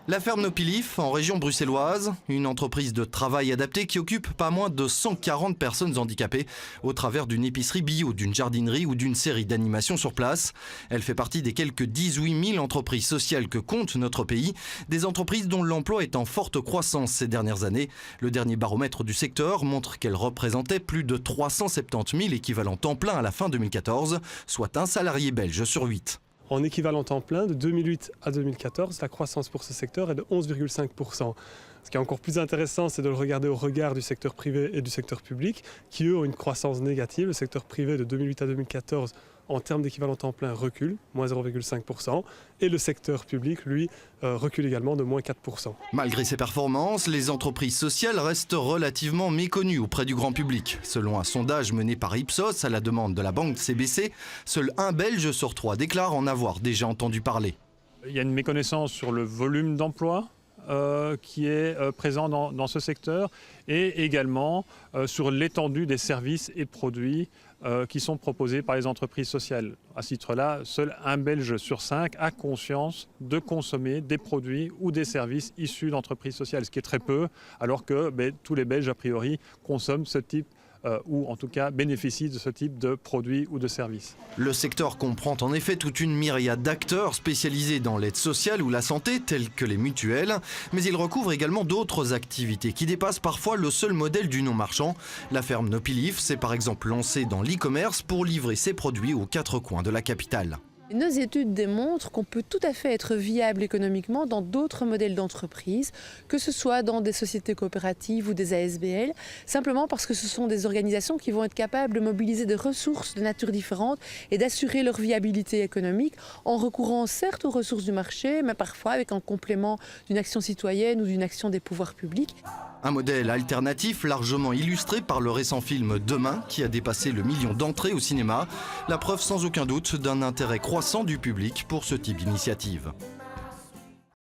La ferme Nopilif, en région bruxelloise, une entreprise de travail adapté qui occupe pas moins de 140 personnes handicapées au travers d'une épicerie bio, d'une jardinerie ou d'une série d'animations sur place. Elle fait partie des quelques 18 000 entreprises sociales que compte notre pays, des entreprises dont l'emploi est en forte croissance ces dernières années. Le dernier baromètre du secteur montre qu'elle représentait plus de 370 000 équivalents temps plein à la fin 2014, soit un salarié belge sur 8. En équivalent temps plein, de 2008 à 2014, la croissance pour ce secteur est de 11,5%. Ce qui est encore plus intéressant, c'est de le regarder au regard du secteur privé et du secteur public, qui eux ont une croissance négative. Le secteur privé de 2008 à 2014, en termes d'équivalent temps plein, recule, moins 0,5%. Et le secteur public, lui, recule également de moins 4%. Malgré ces performances, les entreprises sociales restent relativement méconnues auprès du grand public. Selon un sondage mené par Ipsos à la demande de la banque CBC, seul un Belge sur 3 déclare en avoir déjà entendu parler. Il y a une méconnaissance sur le volume d'emploi qui est présent dans ce secteur et également sur l'étendue des services et produits qui sont proposés par les entreprises sociales. À ce titre-là, seul un Belge sur 5 a conscience de consommer des produits ou des services issus d'entreprises sociales, ce qui est très peu, alors que tous les Belges, a priori, consomment ce type ou en tout cas bénéficient de ce type de produits ou de services. Le secteur comprend en effet toute une myriade d'acteurs spécialisés dans l'aide sociale ou la santé, tels que les mutuelles, mais il recouvre également d'autres activités qui dépassent parfois le seul modèle du non-marchand. La ferme Nopilif s'est par exemple lancée dans l'e-commerce pour livrer ses produits aux 4 coins de la capitale. Nos études démontrent qu'on peut tout à fait être viable économiquement dans d'autres modèles d'entreprise, que ce soit dans des sociétés coopératives ou des ASBL, simplement parce que ce sont des organisations qui vont être capables de mobiliser des ressources de nature différente et d'assurer leur viabilité économique en recourant certes aux ressources du marché, mais parfois avec un complément d'une action citoyenne ou d'une action des pouvoirs publics. Un modèle alternatif largement illustré par le récent film Demain qui a dépassé le 1 million d'entrées au cinéma, la preuve sans aucun doute d'un intérêt croissant du public pour ce type d'initiative.